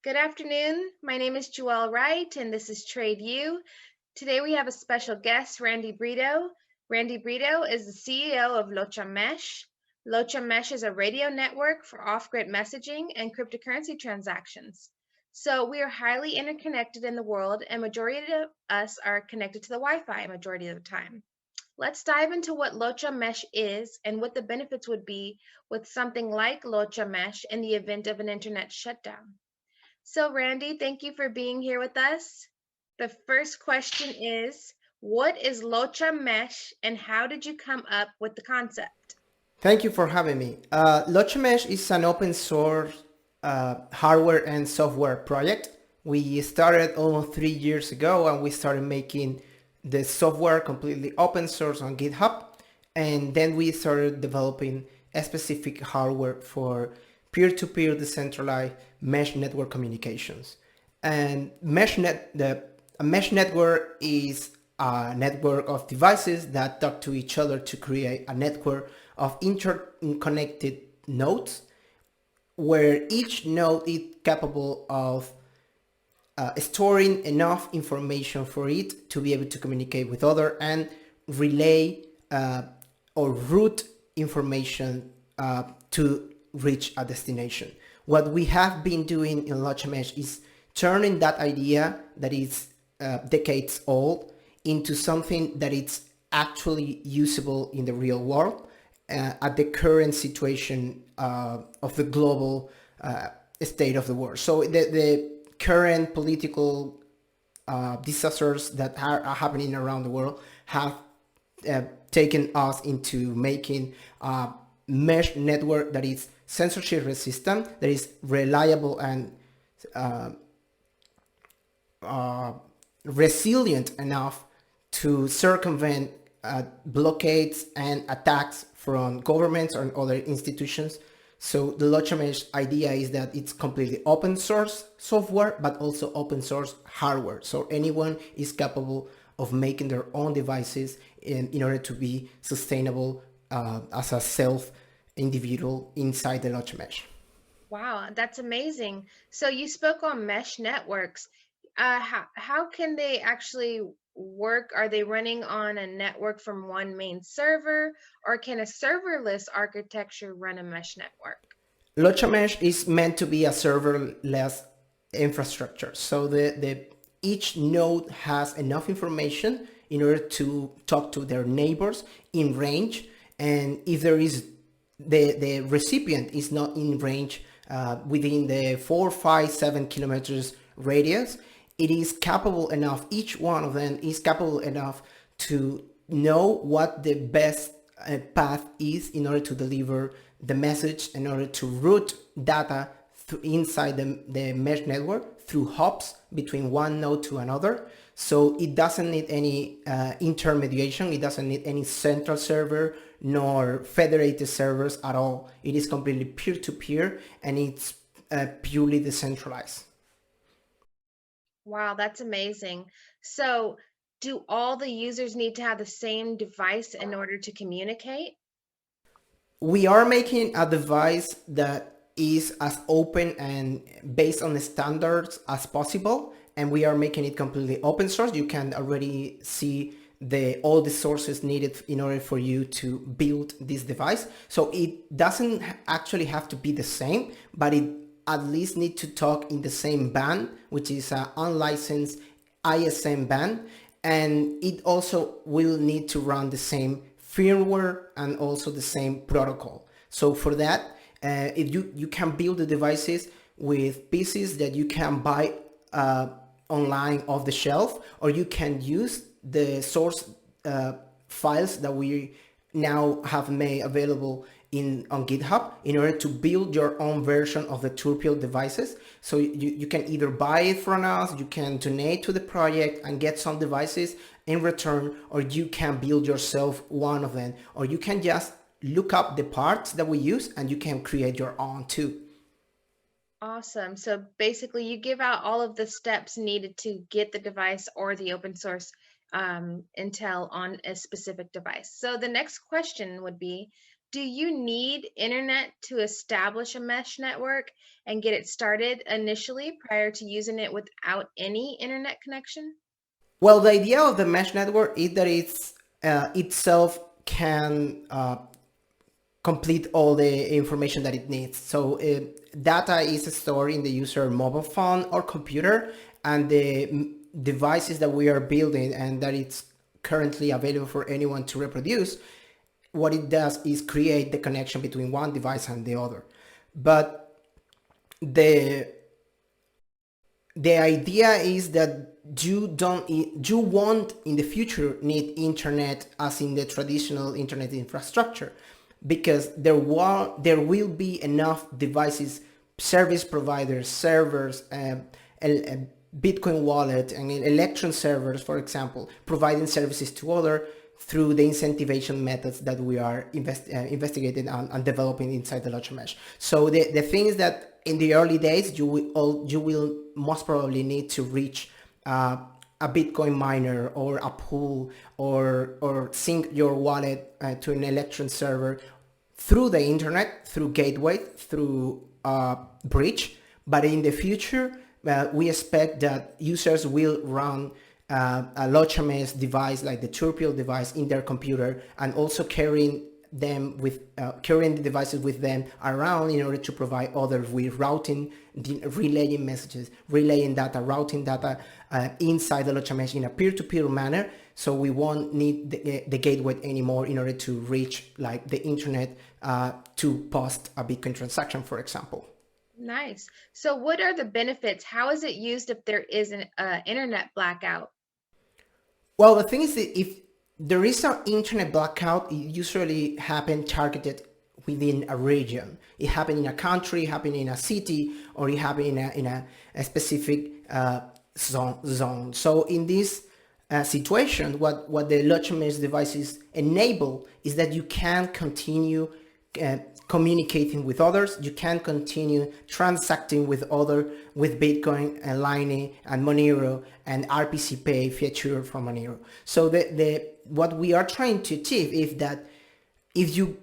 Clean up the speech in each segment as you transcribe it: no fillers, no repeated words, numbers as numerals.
Good afternoon. My name is Jouell Wright, and this is Trade U. Today we have a special guest, Randy Brito. Randy Brito is the CEO of Locha Mesh. Locha Mesh is a radio network for off-grid messaging and cryptocurrency transactions. So we are highly interconnected in the world, and majority of us are connected to the Wi-Fi majority of the time. Let's dive into what Locha Mesh is and what the benefits would be with something like Locha Mesh in the event of an internet shutdown. So, Randy, thank you for being here with us. The first question is, what is Locha Mesh and how did you come up with the concept? Thank you for having me. Locha Mesh is an open source hardware and software project. We started almost 3 years ago and we started making the software completely open source on GitHub. And then we started developing a specific hardware for peer-to-peer decentralized mesh network communications. And a mesh network is a network of devices that talk to each other to create a network of interconnected nodes where each node is capable of storing enough information for it to be able to communicate with other and relay or route information to reach a destination. What we have been doing in Locha Mesh is turning that idea that is decades old into something that is actually usable in the real world at the current situation of the global state of the world. So the current political disasters that are happening around the world have taken us into making a mesh network that is censorship resistant, that is reliable and resilient enough to circumvent blockades and attacks from governments or other institutions. So the Locha Mesh idea is that it's completely open source software, but also open source hardware. So anyone is capable of making their own devices in order to be sustainable as a self individual inside the Locha Mesh. Wow, that's amazing. So you spoke on mesh networks. How can they actually work? Are they running on a network from one main server, or can a serverless architecture run a mesh network? Locha Mesh is meant to be a serverless infrastructure. So the each node has enough information in order to talk to their neighbors in range. And if there is the recipient is not in range within the 4, 5, 7 kilometers radius, it is capable enough, each one of them is capable enough to know what the best path is in order to deliver the message, in order to route data inside the mesh network through hops between one node to another. So it doesn't need any intermediation. It doesn't need any central server nor federated servers at all. It is completely peer-to-peer and it's purely decentralized. Wow, that's amazing. So, do all the users need to have the same device in order to communicate? We are making a device that is as open and based on the standards as possible, and we are making it completely open source. You can already see all the sources needed in order for you to build this device. So it doesn't actually have to be the same, but it at least need to talk in the same band, which is an unlicensed ISM band, and it also will need to run the same firmware and also the same protocol. So for that, if you can build the devices with pieces that you can buy online off the shelf, or you can use the source files that we now have made available on GitHub in order to build your own version of the Turpil devices. So you can either buy it from us, you can donate to the project and get some devices in return, or you can build yourself one of them, or you can just look up the parts that we use and you can create your own too. Awesome. So basically, you give out all of the steps needed to get the device or the open source Intel on a specific device. So the next question would be, Do you need internet to establish a mesh network and get it started initially prior to using it without any internet connection? Well, the idea of the mesh network is that it's itself can complete all the information that it needs. So data is stored in the user mobile phone or computer, and the devices that we are building and that it's currently available for anyone to reproduce, what it does is create the connection between one device and the other. But the the idea is that you won't in the future need internet as in the traditional internet infrastructure, because there will be enough devices, service providers, servers, Bitcoin wallet and Electron servers, for example, providing services to other through the incentivization methods that we are investigating and developing inside the Locha Mesh. So the thing is that in the early days, you will most probably need to reach a Bitcoin miner or a pool, or sync your wallet to an Electron server through the internet, through gateway, through bridge. But in the future, we expect that users will run a Locha Mesh device like the Turpio device in their computer, and also carrying the devices with them around in order to provide others with routing, relaying messages, relaying data, routing data inside the Locha Mesh in a peer-to-peer manner. So we won't need the gateway anymore in order to reach like the internet to post a Bitcoin transaction, for example. Nice. So what are the benefits? How is it used if there is an internet blackout? Well, the thing is that if there is an internet blackout, it usually happen targeted within a region. It happened in a country, it happened in a city, or it happened in a specific zone. So in this situation, what the Locha Mesh devices enable is that you can continue communicating with others. You can continue transacting with Bitcoin and Line and Monero and RPC Pay feature from Monero. So what we are trying to achieve is that if you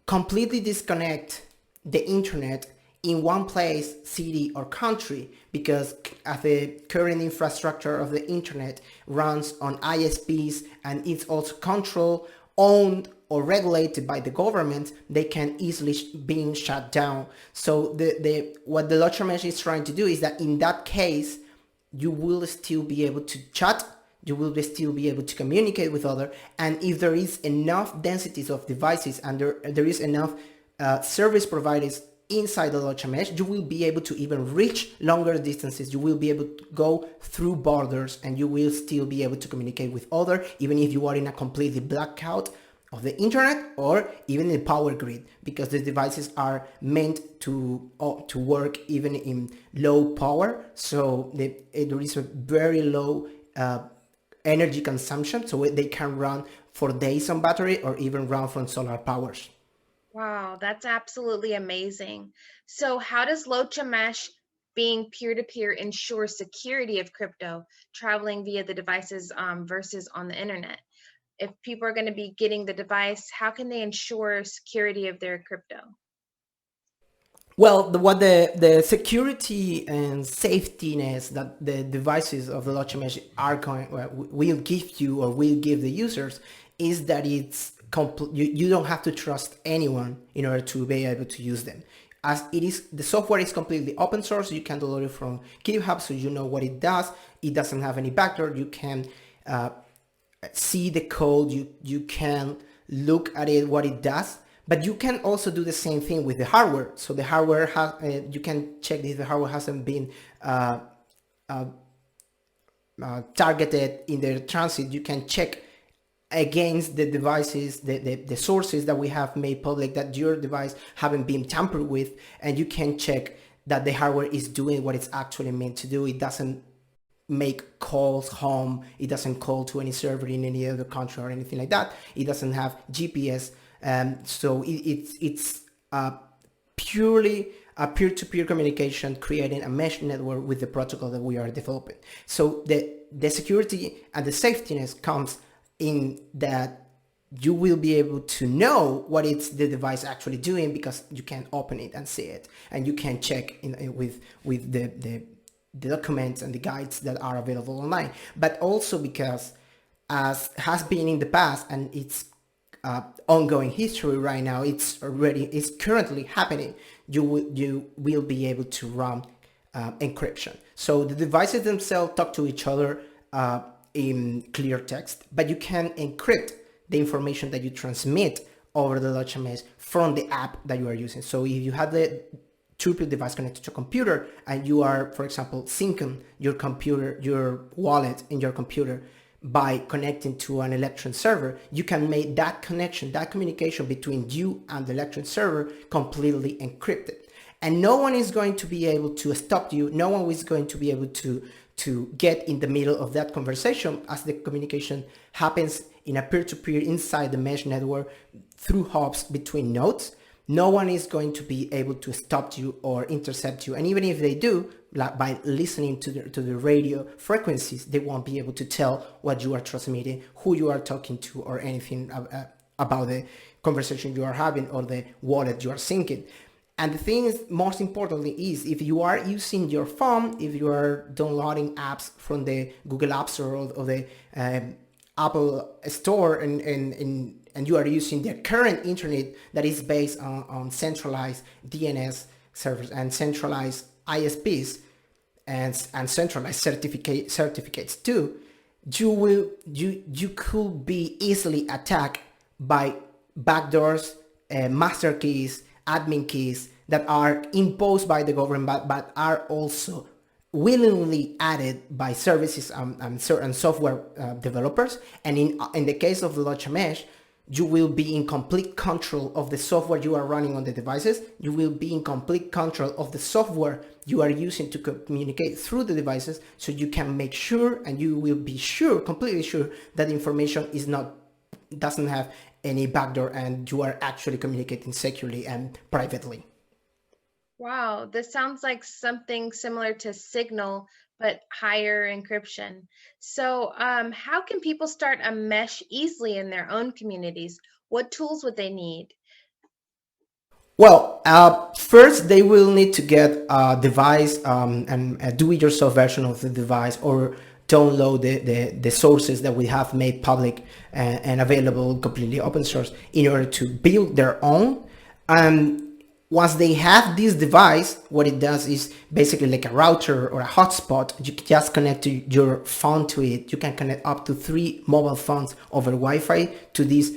completely disconnect the internet in one place, city or country, because the current infrastructure of the internet runs on ISPs and it's also controlled, owned or regulated by the government, they can easily being shut down. So what the Locha Mesh is trying to do is that in that case, you will still be able to chat, you will still be able to communicate with other, and if there is enough densities of devices and there is enough service providers inside the Locha Mesh, you will be able to even reach longer distances. You will be able to go through borders, and you will still be able to communicate with other, even if you are in a completely blackout of the internet or even the power grid, because the devices are meant to work even in low power. So there is a very low energy consumption, so they can run for days on battery or even run from solar powers. Wow, that's absolutely amazing. So how does Locha Mesh being peer-to-peer ensure security of crypto traveling via the devices versus on the internet? If people are going to be getting the device, how can they ensure security of their crypto? Well, what the security and safetiness that the devices of the Locha Mesh will give you or will give the users is that you don't have to trust anyone in order to be able to use them. As it is, the software is completely open source. You can download it from GitHub, so you know what it does. It doesn't have any backdoor. You can see the code. You can look at it, what it does. But you can also do the same thing with the hardware. So the hardware you can check if the hardware hasn't been targeted in the transit. You can check against the devices, the sources that we have made public, that your device haven't been tampered with, and you can check that the hardware is doing what it's actually meant to do. It doesn't make calls home. It doesn't call to any server in any other country or anything like that. It doesn't have GPS. So it's purely a peer-to-peer communication, creating a mesh network with the protocol that we are developing. So the security and the safetiness comes in that you will be able to know what it's the device actually doing, because you can open it and see it, and you can check with the documents and the guides that are available online. But also because, as has been in the past, and it's ongoing history right now, it's currently happening, you will be able to run encryption. So the devices themselves talk to each other in clear text, but you can encrypt the information that you transmit over the Locha Mesh from the app that you are using. So if you have the Trupio device connected to a computer, and you are, for example, syncing your computer, your wallet in your computer by connecting to an Electron server, you can make that connection, that communication between you and the Electron server completely encrypted. And no one is going to be able to stop you. No one is going to be able to get in the middle of that conversation, as the communication happens in a peer-to-peer inside the mesh network through hubs between nodes. No one is going to be able to stop you or intercept you. And even if they do, like by listening to the radio frequencies, they won't be able to tell what you are transmitting, who you are talking to, or anything about the conversation you are having or the wallet you are syncing. And the thing is, most importantly, is if you are using your phone, if you are downloading apps from the Google App Store or the Apple Store, and you are using the current internet that is based on centralized DNS servers and centralized ISPs and centralized certificates too, you could be easily attacked by backdoors, master keys, admin keys that are imposed by the government, but are also willingly added by services and software developers. And in the case of the Locha Mesh, you will be in complete control of the software you are running on the devices. You will be in complete control of the software you are using to communicate through the devices, so you can make sure, and you will be sure, completely sure, that information doesn't have any backdoor, and you are actually communicating securely and privately. Wow, this sounds like something similar to Signal, but higher encryption. So, how can people start a mesh easily in their own communities? What tools would they need? Well, first they will need to get a device and a do-it-yourself version of the device, or download the sources that we have made public and available, completely open source, in order to build their own. Once they have this device, what it does is basically like a router or a hotspot. You can just connect to your phone to it. You can connect up to 3 mobile phones over Wi-Fi to this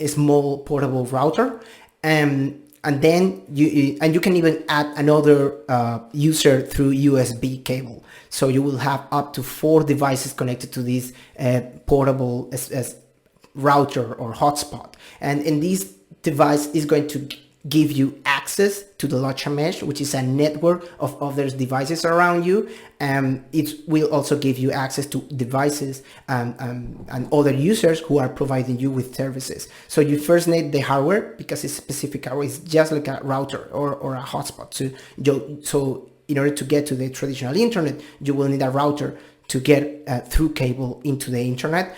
small portable router. And then you can even add another user through USB cable. So you will have up to 4 devices connected to this portable router or hotspot. And this device is going to give you access to the Locha Mesh, which is a network of other devices around you. It will also give you access to devices and other users who are providing you with services. So you first need the hardware, because it's specific hardware. It's just like a router or a hotspot. So in order to get to the traditional internet, you will need a router to get through cable into the internet,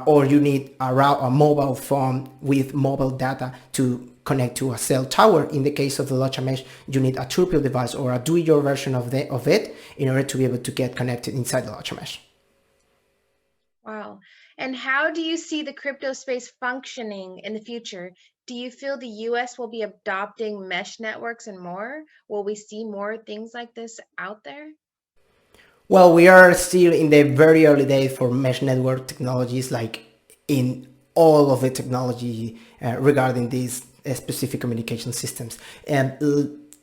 or you need a mobile phone with mobile data to connect to a cell tower. In the case of the Locha Mesh, you need a Trupio device or a do-it-yourself version of it in order to be able to get connected inside the Locha Mesh. Wow. And how do you see the crypto space functioning in the future? Do you feel the US will be adopting mesh networks and more? Will we see more things like this out there? Well, we are still in the very early days for mesh network technologies, like in all of the technology regarding these specific communication systems. And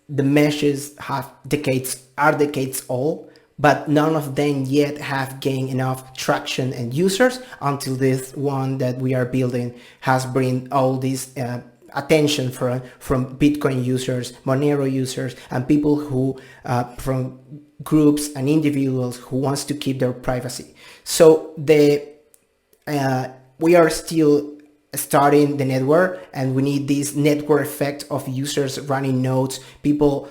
the meshes are decades old, but none of them yet have gained enough traction and users until this one that we are building has bring all this attention from Bitcoin users, Monero users, and people who from groups and individuals who wants to keep their privacy. So we are still starting the network, and we need this network effect of users running nodes, people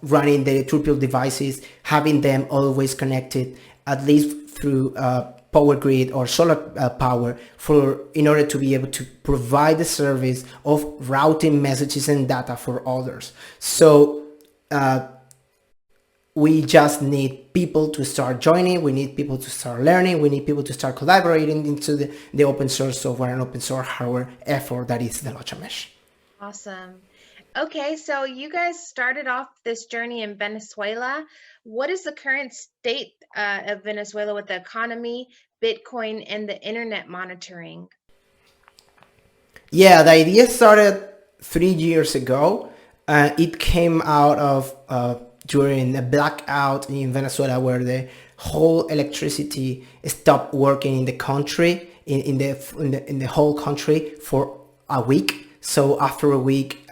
running the Trupio devices, having them always connected, at least through power grid or solar power for in order to be able to provide the service of routing messages and data for others. So we just need people to start joining, we need people to start learning, we need people to start collaborating into the open source software and open source hardware effort that is the Locha Mesh. Awesome. Okay, so you guys started off this journey in Venezuela. What is the current state of Venezuela with the economy, Bitcoin, and the internet monitoring? Yeah, the idea started 3 years ago. It came out of during a blackout in Venezuela where the whole electricity stopped working in the country, in the whole country for a week. So after a week,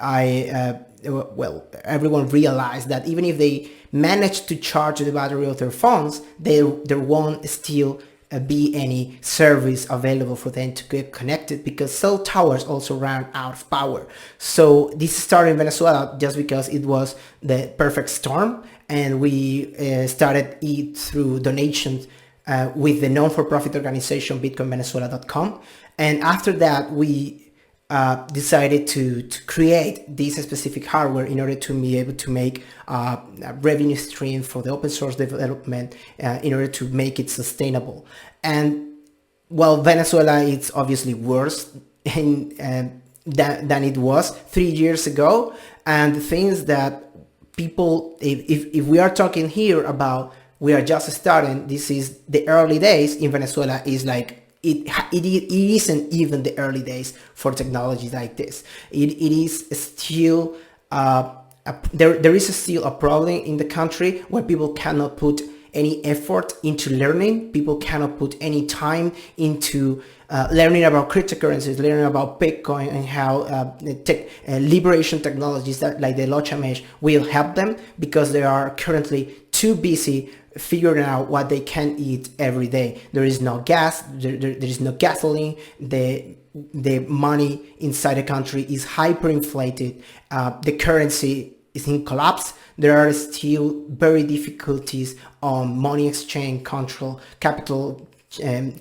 everyone realized that even if they managed to charge the battery of their phones, there won't still be any service available for them to get connected because cell towers also ran out of power. So this started in Venezuela just because it was the perfect storm, and we started it through donations with the non-for-profit organization bitcoinvenezuela.com. And after that, we decided to create this specific hardware in order to be able to make a revenue stream for the open source development in order to make it sustainable. And well, Venezuela is obviously worse than it was 3 years ago. And the things that people, if we are talking here about we are just starting, this is the early days in Venezuela, is like it isn't even the early days for technology like this. It is still there is still a problem in the country where people cannot put any effort into learning. People cannot put any time into learning about cryptocurrencies, learning about Bitcoin, and how liberation technologies that like the Locha Mesh will help them, because they are currently too busy figuring out what they can eat every day. There is no gas, there is no gasoline, the money inside the country is hyperinflated, the currency is in collapse. There are still very difficulties on money exchange control, capital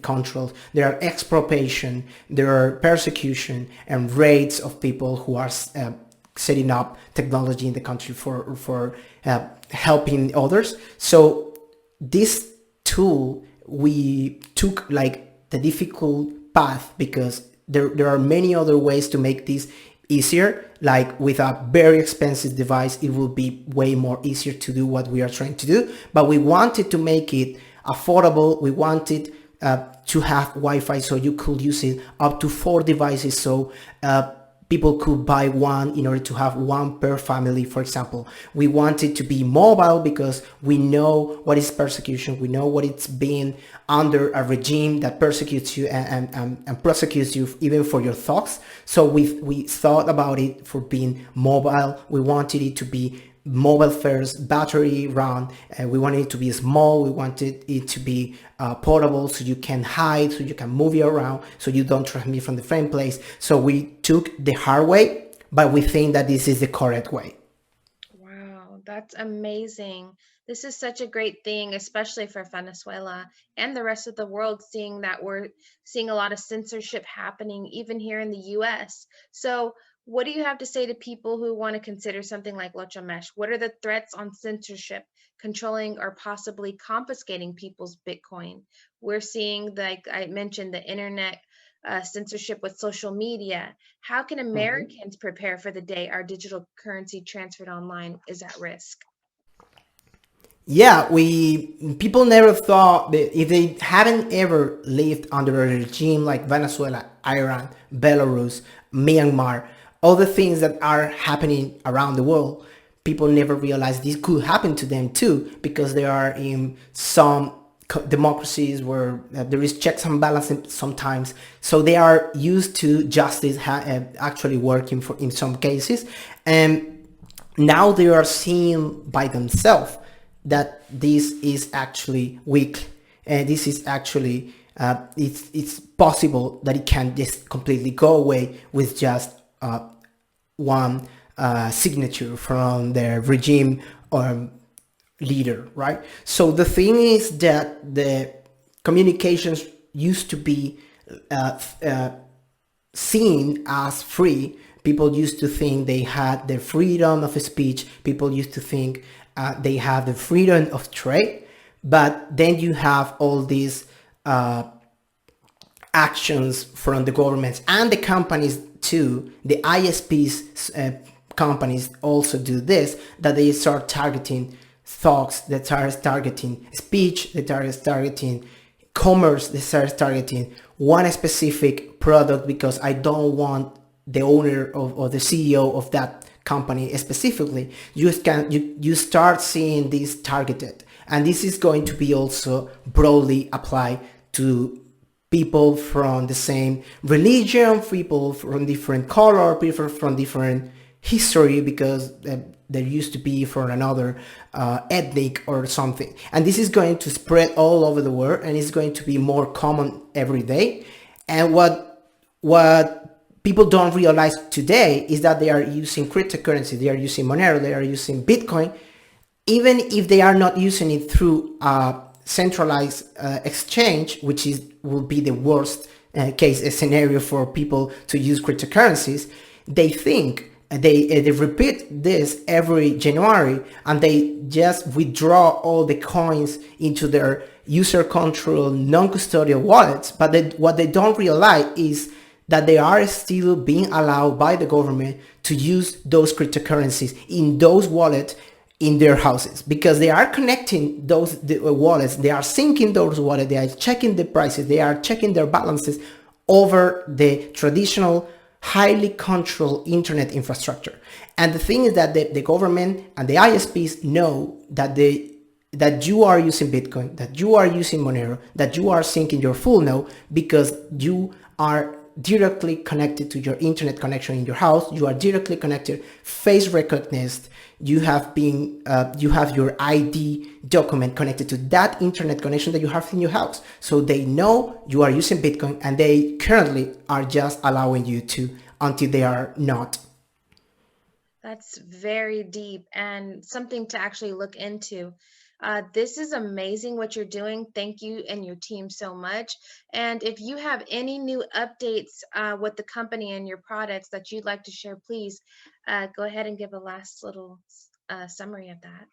control. There are expropriation, there are persecution and raids of people who are setting up technology in the country for helping others. So this tool, we took like the difficult path because there are many other ways to make this easier. Like with a very expensive device, it will be way more easier to do what we are trying to do. But we wanted to make it affordable. We wanted to have Wi-Fi so you could use it up to 4 devices. So people could buy one in order to have one per family, for example. We want it to be mobile because we know what is persecution. We know what it's being under a regime that persecutes you and prosecutes you even for your thoughts. So we thought about it for being mobile. We wanted it to be mobile first, battery run. We wanted it to be small. We wanted it to be portable, so you can hide, so you can move it around, so you don't transmit from the same place. So we took the hard way, but we think that this is the correct way. Wow, that's amazing. This is such a great thing, especially for Venezuela and the rest of the world, seeing that we're seeing a lot of censorship happening even here in the US. So what do you have to say to people who want to consider something like Locha Mesh? What are the threats on censorship, controlling or possibly confiscating people's Bitcoin? We're seeing, like I mentioned, the internet censorship with social media. How can Americans prepare for the day our digital currency transferred online is at risk? Yeah, people never thought that if they hadn't ever lived under a regime like Venezuela, Iran, Belarus, Myanmar, all the things that are happening around the world, people never realized this could happen to them too, because they are in some democracies where there is checks and balances sometimes. So they are used to justice actually working for in some cases, and now they are seeing by themselves that this is actually weak, and this is actually it's possible that it can just completely go away with just one signature from the regime leader, right? So the thing is that the communications used to be uh, uh, seen as free. People used to think they had the freedom of speech. People used to think they have the freedom of trade. But then you have all these actions from the governments and the companies too. The ISPs companies also do this, that they start targeting thoughts, that start targeting speech, that start targeting commerce, that start targeting one specific product, because I don't want the owner of, or the CEO of that company specifically. You start seeing this targeted, and this is going to be also broadly applied to people from the same religion, people from different color, people from different history, because there used to be from another ethnic or something. And this is going to spread all over the world, and it's going to be more common every day. And what people don't realize today is that they are using cryptocurrency, they are using Monero, they are using Bitcoin, even if they are not using it through a centralized exchange, which will be the worst case scenario for people to use cryptocurrencies. They think they repeat this every January, and they just withdraw all the coins into their user control non-custodial wallets. But what they don't realize is that they are still being allowed by the government to use those cryptocurrencies in those wallets in their houses, because they are connecting those wallets, they are syncing those wallets, they are checking the prices, they are checking their balances over the traditional highly controlled internet infrastructure. And the thing is that the government and the ISPs know that that you are using Bitcoin, that you are using Monero, that you are syncing your full node, because you are directly connected to your internet connection in your house. You are directly connected, face recognized. You have your ID document connected to that internet connection that you have in your house. So they know you are using Bitcoin, and they currently are just allowing you to until they are not. That's very deep and something to actually look into. This is amazing what you're doing. Thank you and your team so much. And if you have any new updates with the company and your products that you'd like to share, please go ahead and give a last little summary of that.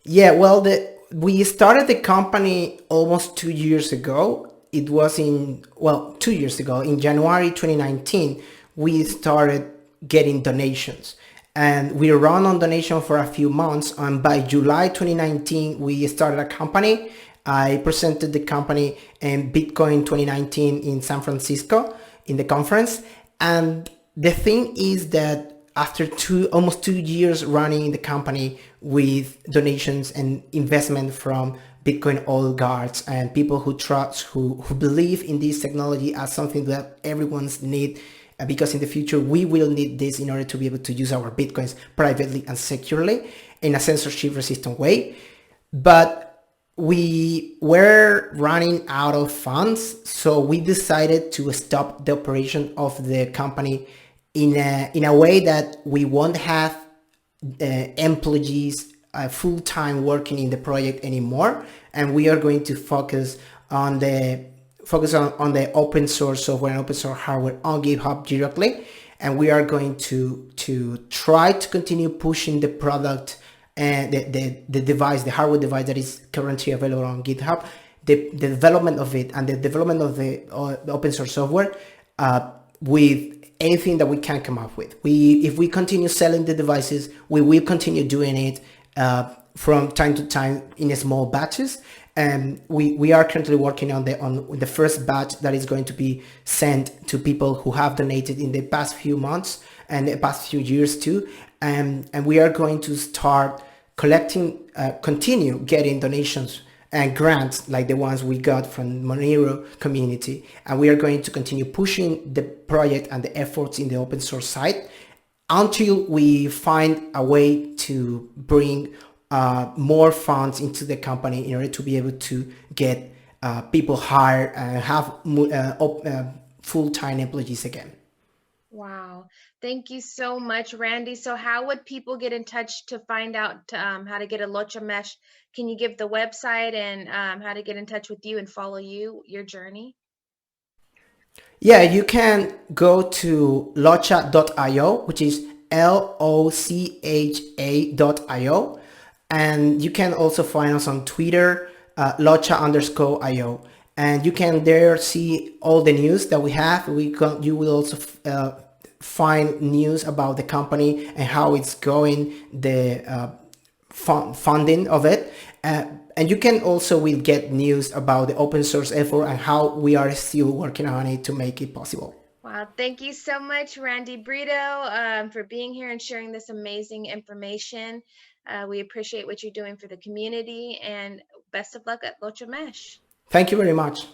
Yeah, well, we started the company almost 2 years ago. It was 2 years ago, in January 2019, we started getting donations. And we ran on donation for a few months. And by July 2019, we started a company. I presented the company in Bitcoin 2019 in San Francisco in the conference. And the thing is that after almost 2 years running the company with donations and investment from Bitcoin oligarchs and people who trust, who believe in this technology as something that everyone's need, because in the future we will need this in order to be able to use our Bitcoins privately and securely in a censorship resistant way. But we were running out of funds, so we decided to stop the operation of the company in a way that we won't have employees full-time working in the project anymore, and we are going to focus on the open source software and open source hardware on GitHub directly. And we are going to try to continue pushing the product and the device, the hardware device that is currently available on GitHub, the development of it and the development of the open source software with anything that we can come up with. If we continue selling the devices, we will continue doing it from time to time in small batches. And we are currently working on the first batch that is going to be sent to people who have donated in the past few months and the past few years too. And we are going to start continue getting donations and grants like the ones we got from Monero community. And we are going to continue pushing the project and the efforts in the open source side until we find a way to bring more funds into the company in order to be able to get people hired and have full-time employees again. Wow. Thank you so much, Randy. So how would people get in touch to find out how to get a Locha Mesh? Can you give the website and how to get in touch with you and follow your journey? Yeah, you can go to locha.io, which is LOCHA.io. And you can also find us on Twitter, locha_io. And you can there see all the news that we have. You will also find news about the company and how it's going, the funding of it. And you can also will get news about the open source effort and how we are still working on it to make it possible. Wow, thank you so much, Randy Brito, for being here and sharing this amazing information. We appreciate what you're doing for the community, and best of luck at Locha Mesh. Thank you very much.